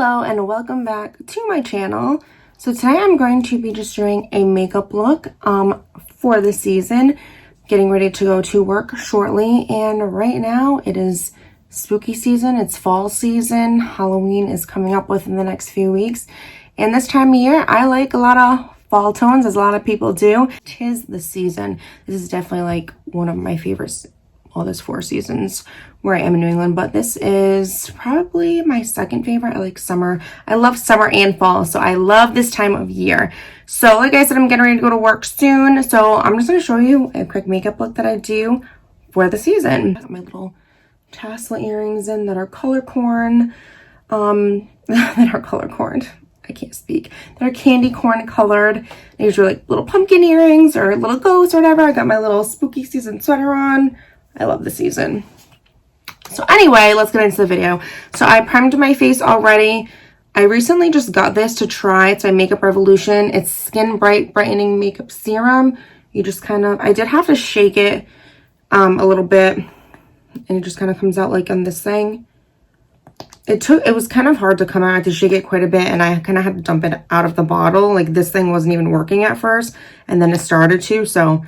Hello and welcome back to my channel. So today I'm going to be just doing a makeup look for the season, getting ready to go to work shortly. And right now it is spooky season, it's fall season, Halloween is coming up within the next few weeks. And this time of year I like a lot of fall tones, as a lot of people do. 'Tis the season. This is definitely like one of my favorites. Well, there's 4 seasons where I am in New England, but this is probably my second favorite. I like summer. I love summer and fall, so I love this time of year. So like I said, I'm getting ready to go to work soon, so I'm just going to show you a quick makeup look that I do for the season. Got my little tassel earrings in that are color corn, that are color corned. I can't speak. They're candy corn colored. These are like little pumpkin earrings or little ghosts or whatever. I got my little spooky season sweater on. I love the season. So anyway, let's get into the video. So I primed my face already. I recently just got this to try. It's my Makeup Revolution. It's Skin Bright Brightening Makeup Serum. You just kind of, I did have to shake it a little bit, and it just kind of comes out like on this thing. It was kind of hard to come out. I had to shake it quite a bit, and I kind of had to dump it out of the bottle. Like this thing wasn't even working at first, and then it started to, so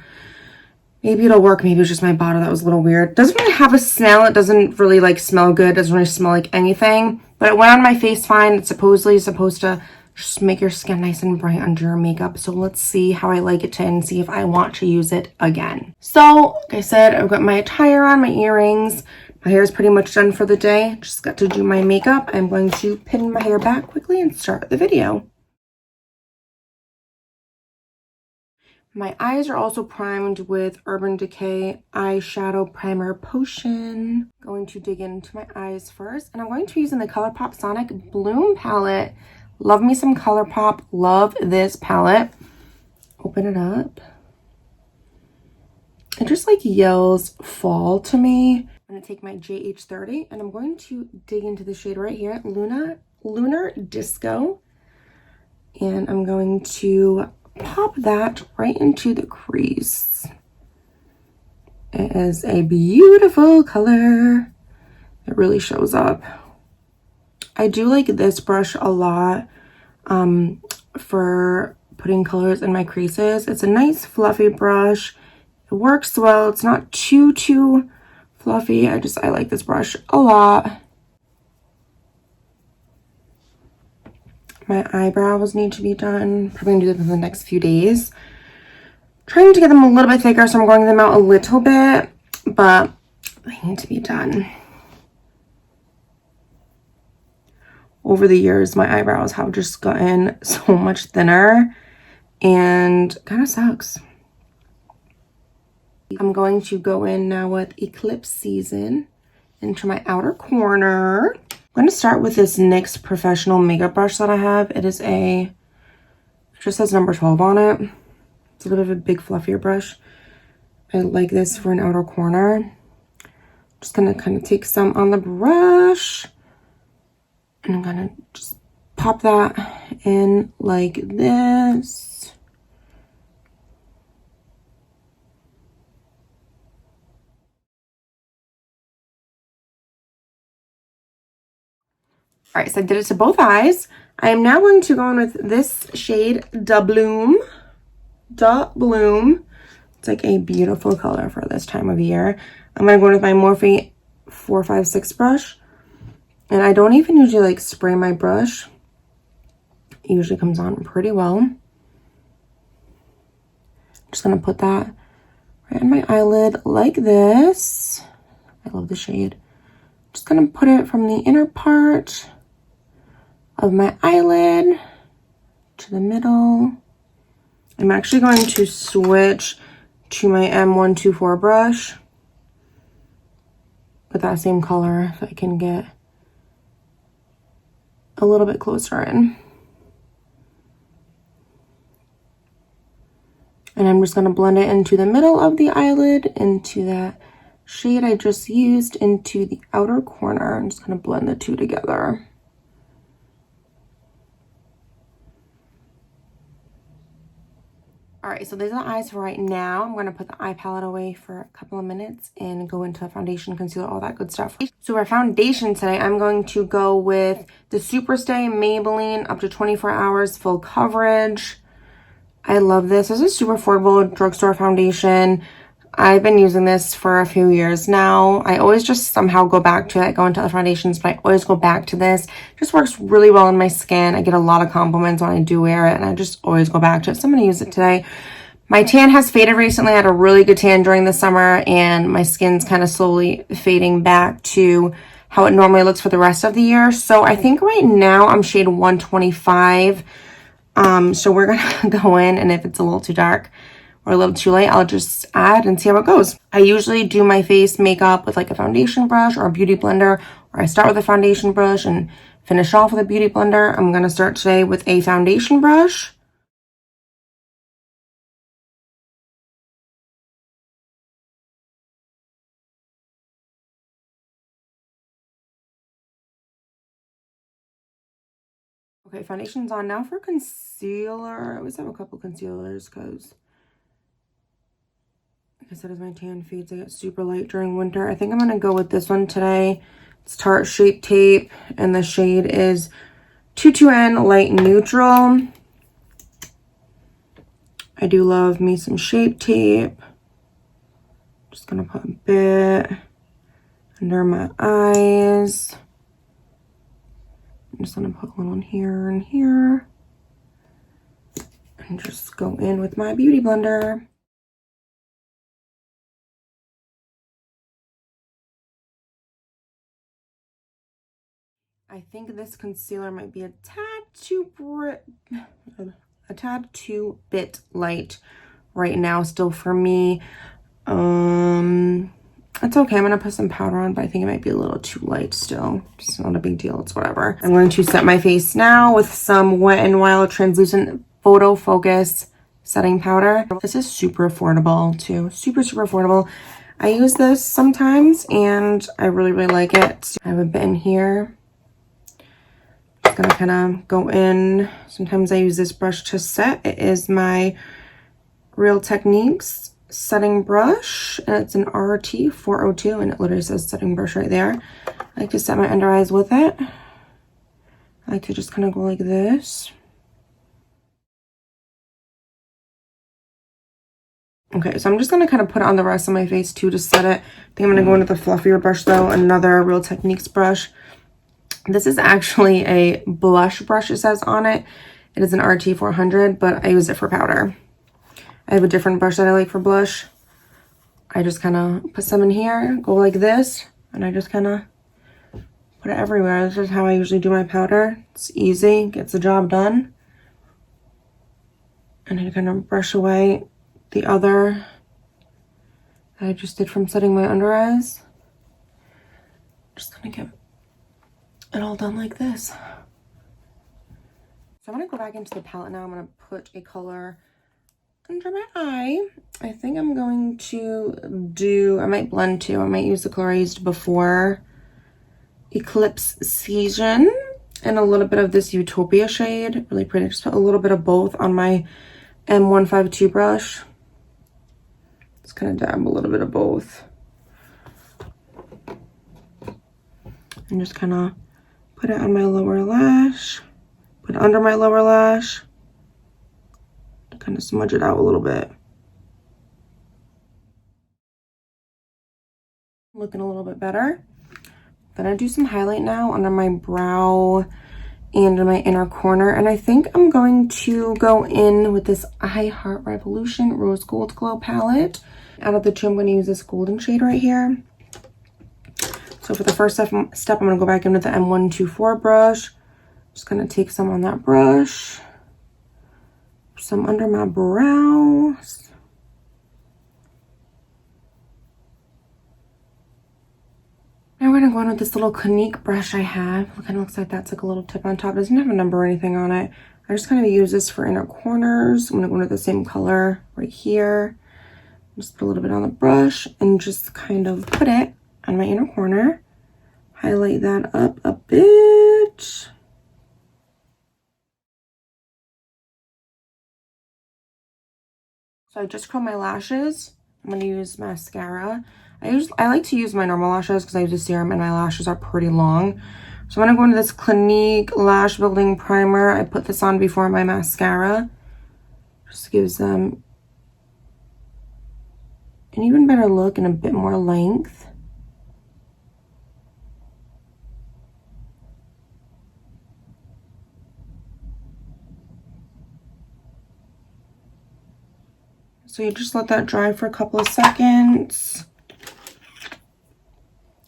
maybe it'll work. Maybe it's just my bottle that was a little weird. Doesn't really have a smell. It doesn't really like smell good. Doesn't really smell like anything. But it went on my face fine. It's supposedly supposed to just make your skin nice and bright under your makeup. So let's see how I like it and see if I want to use it again. So like I said, I've got my attire on, my earrings. My hair is pretty much done for the day. Just got to do my makeup. I'm going to pin my hair back quickly and start the video. My eyes are also primed with Urban Decay Eyeshadow Primer Potion. Going to dig into my eyes first. And I'm going to be using the ColourPop Sonic Bloom palette. Love me some ColourPop. Love this palette. Open it up. It just like yells fall to me. I'm going to take my JH30 and I'm going to dig into the shade right here. Lunar Disco. And I'm going to pop that right into the crease. It is a beautiful color. It really shows up. I do like this brush a lot for putting colors in my creases. It's a nice fluffy brush. It works well. It's not too fluffy. I like this brush a lot. My eyebrows need to be done. Probably gonna do them in the next few days. Trying to get them a little bit thicker, so I'm going them out a little bit, but they need to be done. Over the years, my eyebrows have just gotten so much thinner and kind of sucks. I'm going to go in now with Eclipse Season into my outer corner. I'm going to start with this NYX Professional Makeup Brush that I have. It just says number 12 on it. It's a little bit of a big, fluffier brush. I like this for an outer corner. Just going to kind of take some on the brush. And I'm going to just pop that in like this. All right, so I did it to both eyes. I am now going to go in with this shade, Da Bloom. It's like a beautiful color for this time of year. I'm going to go in with my Morphe 456 brush. And I don't even usually like spray my brush. It usually comes on pretty well. I'm just going to put that right on my eyelid like this. I love the shade. Just going to put it from the inner part of my eyelid to the middle. I'm actually going to switch to my M124 brush with that same color if I can get a little bit closer in. And I'm just going to blend it into the middle of the eyelid, into that shade I just used, into the outer corner. I'm just going to blend the two together. All right, so these are the eyes for right now. I'm going to put the eye palette away for a couple of minutes and go into foundation, concealer, all that good stuff. So for foundation today, I'm going to go with the Superstay Maybelline up to 24 hours full coverage. I love this. This is super affordable drugstore foundation. I've been using this for a few years now. I always just somehow go back to it. I go into other foundations, but I always go back to this. It just works really well on my skin. I get a lot of compliments when I do wear it, and I just always go back to it. So I'm going to use it today. My tan has faded recently. I had a really good tan during the summer, and my skin's kind of slowly fading back to how it normally looks for the rest of the year. So I think right now I'm shade 125. So we're going to go in, and if it's a little too dark or a little too light, I'll just add and see how it goes. I usually do my face makeup with like a foundation brush or a beauty blender, or I start with a foundation brush and finish off with a beauty blender. I'm going to start today with a foundation brush. Okay, foundation's on. Now for concealer. I always have a couple concealers because, like I said, as my tan fades, I get super light during winter. I think I'm going to go with this one today. It's Tarte Shape Tape, and the shade is 22N Light Neutral. I do love me some Shape Tape. Just going to put a bit under my eyes. I'm just going to put a little in here and here. And just go in with my beauty blender. I think this concealer might be a tad too bit light right now still for me. It's okay. I'm going to put some powder on, but I think it might be a little too light still. It's not a big deal. It's whatever. I'm going to set my face now with some Wet n Wild Translucent Photo Focus setting powder. This is super affordable too. Super affordable. I use this sometimes and I really like it. I have a bit in here. Just gonna kind of go in. Sometimes I use this brush to set. It is my Real Techniques setting brush, and it's an RT 402, and it literally says setting brush right there. I like to set my under eyes with it. I like to just kind of go like this. Okay, so I'm just gonna kind of put it on the rest of my face too to set it. I think I'm gonna go into the fluffier brush though, another Real Techniques brush. This is actually a blush brush, it says on it. It is an RT 400, but I use it for powder. I have a different brush that I like for blush. I just kind of put some in here, go like this, and I just kind of put it everywhere. This is how I usually do my powder. It's easy, gets the job done. And I kind of brush away the other that I just did from setting my under eyes. Just gonna get it all done like this. So I'm gonna go back into the palette now. I'm gonna put a color under my eye. I think I'm going to do, I might blend too. I might use the color I used before, Eclipse Season, and a little bit of this Utopia shade. Really pretty. Just put a little bit of both on my M152 brush. Just kind of dab a little bit of both. And just kind of put it on my lower lash, put it under my lower lash. Kind of smudge it out a little bit. Looking a little bit better. Gonna do some highlight now under my brow and in my inner corner. And I think I'm going to go in with this I Heart Revolution Rose Gold Glow palette. Out of the two, I'm going to use this golden shade right here. So for the first step, I'm going to go back in with the M124 brush. Just going to take some on that brush. Some under my brows. Now we're gonna go in with this little Clinique brush I have. It kind of looks like that's like a little tip on top. It doesn't have a number or anything on it. I just kind of use this for inner corners. I'm gonna go into the same color right here. Just put a little bit on the brush and just kind of put it on my inner corner. Highlight that up a bit. So I just curled my lashes. I'm going to use mascara. I like to use my normal lashes because I use a serum and my lashes are pretty long. So I'm going to go into this Clinique Lash Building Primer. I put this on before my mascara. Just gives them an even better look and a bit more length. So you just let that dry for a couple of seconds.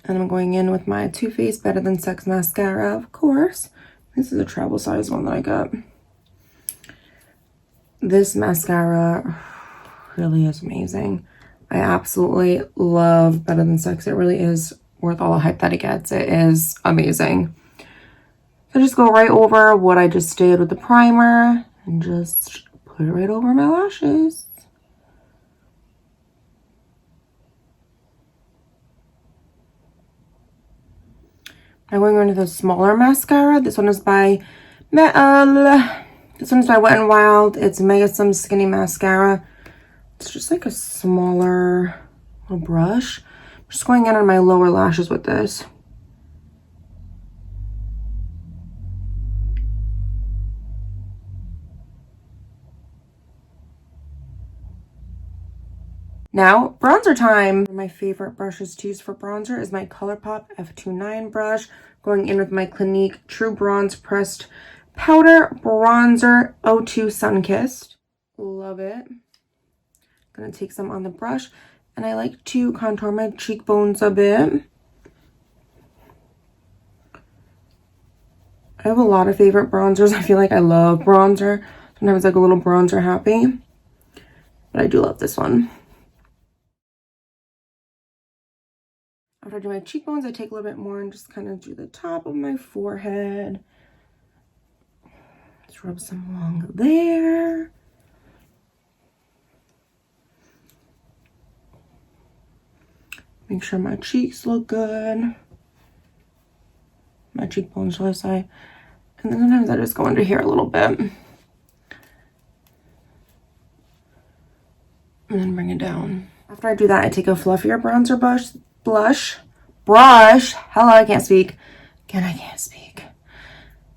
And I'm going in with my Too Faced Better Than Sex mascara, of course. This is a travel size one that I got. This mascara really is amazing. I absolutely love Better Than Sex. It really is worth all the hype that it gets. It is amazing. So just go right over what I just did with the primer and just put it right over my lashes. I'm going into the smaller mascara. This one is by Metal. This one's by Wet n Wild. It's Mega Slim Skinny Mascara. It's just like a smaller little brush. I'm just going in on my lower lashes with this. Now, bronzer time. My favorite brushes to use for bronzer is my ColourPop F29 brush. Going in with my Clinique True Bronze Pressed Powder Bronzer 02 Sunkissed. Love it. Gonna take some on the brush. And I like to contour my cheekbones a bit. I have a lot of favorite bronzers. I feel like I love bronzer. Sometimes like a little bronzer happy. But I do love this one. After I do my cheekbones, I take a little bit more and just kind of do the top of my forehead. Just rub some along there. Make sure my cheeks look good. My cheekbones, shall I say. And then sometimes I just go under here a little bit. And then bring it down. After I do that, I take a fluffier bronzer brush. Hello, I can't speak. Again, I can't speak.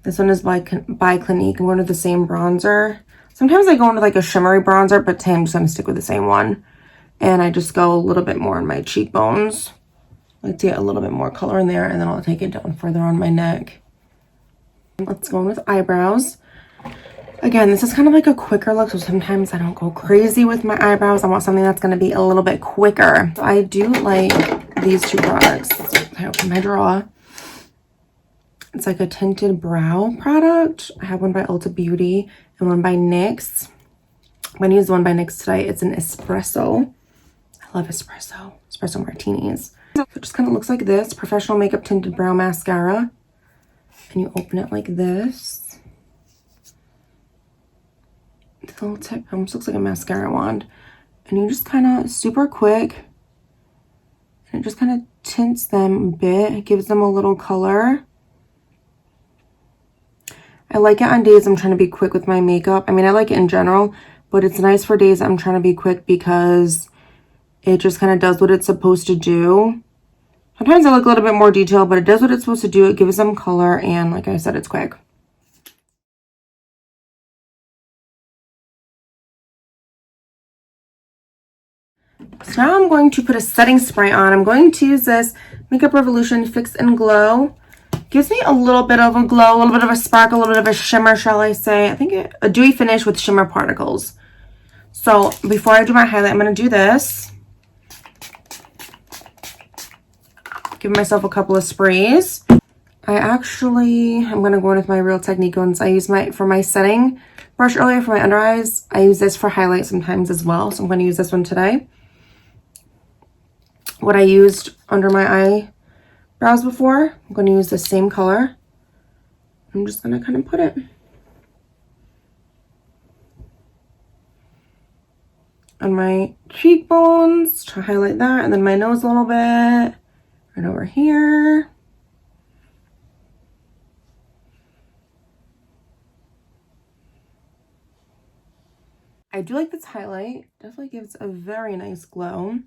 This one is by Clinique. I'm going with the same bronzer. Sometimes I go into like a shimmery bronzer, but today I'm just going to stick with the same one. And I just go a little bit more on my cheekbones. I like to get a little bit more color in there, and then I'll take it down further on my neck. Let's go in with eyebrows. Again, this is kind of like a quicker look, so sometimes I don't go crazy with my eyebrows. I want something that's going to be a little bit quicker. So I do like these two products. I open my drawer. It's like a tinted brow product. I have one by Ulta Beauty and one by NYX. I'm going to use one by NYX today. It's an espresso. I love espresso martinis. So it just kind of looks like this. Professional Makeup Tinted Brow Mascara. And you open it like this. The little tip almost looks like a mascara wand. And you just kind of super quick. And it just kind of tints them a bit. It gives them a little color. I like it on days I'm trying to be quick with my makeup. I mean, I like it in general, but it's nice for days I'm trying to be quick because it just kind of does what it's supposed to do. Sometimes I look a little bit more detailed, but it does what it's supposed to do. It gives them color, and like I said, it's quick. So now I'm going to put a setting spray on. I'm going to use this Makeup Revolution Fix and Glow. Gives me a little bit of a glow, a little bit of a sparkle, a little bit of a shimmer, shall I say. I think a dewy finish with shimmer particles. So before I do my highlight, I'm going to do this. Give myself a couple of sprays. I'm going to go in with my Real Technique ones. I use for my setting brush earlier for my under eyes. I use this for highlight sometimes as well. So I'm going to use this one today. What I used under my eyebrows before, I'm going to use the same color. I'm just going to kind of put it on my cheekbones to highlight that, and then my nose a little bit, right over here. I do like this highlight. Definitely gives a very nice glow.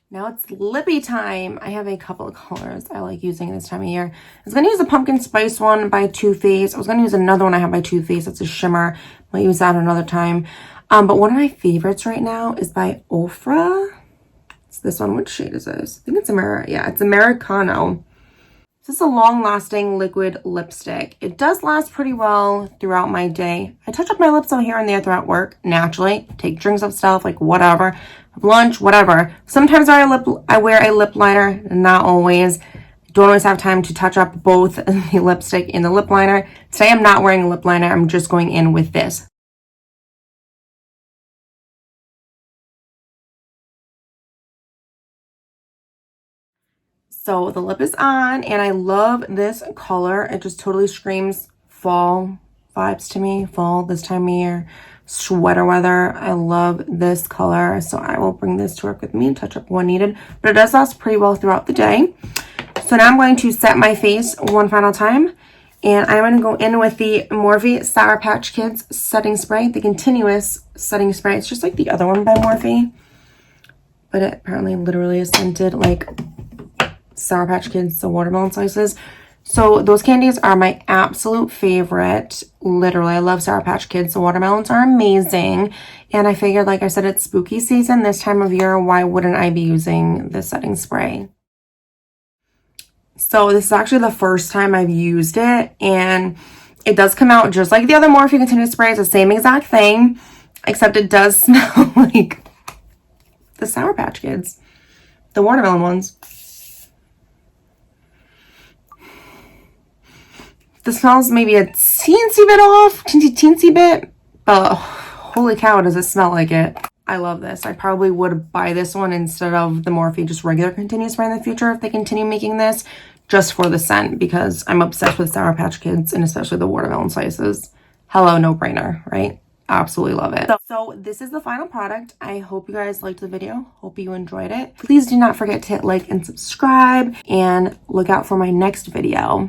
Now it's lippy time. I have a couple of colors I like using this time of year. I was going to use the Pumpkin Spice one by Too Faced. I was going to use another one I have by Too Faced. It's a shimmer. I'll use that another time. But one of my favorites right now is by Ofra. It's this one. What shade is this? I think it's it's Americano. This is a long-lasting liquid lipstick. It does last pretty well throughout my day. I touch up my lips out here and there throughout work, naturally. Take drinks of stuff, like whatever. Lunch, whatever. Sometimes I wear a lip liner, not always. Don't always have time to touch up both the lipstick and the lip liner. Today I'm not wearing a lip liner. I'm just going in with this. So the lip is on, and I love this color. It just totally screams fall vibes to me. Fall this time of year, sweater weather. I love this color, so I will bring this to work with me and touch up when needed. But it does last pretty well throughout the day. So now I'm going to set my face one final time, and I'm going to go in with the Morphe Sour Patch Kids setting spray, the continuous setting spray. It's just like the other one by Morphe, but it apparently literally is scented like Sour Patch Kids, the watermelon slices. So those candies are my absolute favorite. Literally, I love Sour Patch Kids. The watermelons are amazing. And I figured, like I said, it's spooky season this time of year. Why wouldn't I be using this setting spray? So this is actually the first time I've used it. And it does come out just like the other Morphe Continuous Spray. It's the same exact thing. Except it does smell like the Sour Patch Kids. The watermelon ones. The smell's maybe a teensy bit off, teensy bit, but holy cow, does it smell like it. I love this. I probably would buy this one instead of the Morphe just regular continuous spray in the future if they continue making this, just for the scent, because I'm obsessed with Sour Patch Kids and especially the watermelon slices. Hello, no brainer, right? Absolutely love it. So this is the final product. I hope you guys liked the video. Hope you enjoyed it. Please do not forget to hit like and subscribe, and look out for my next video.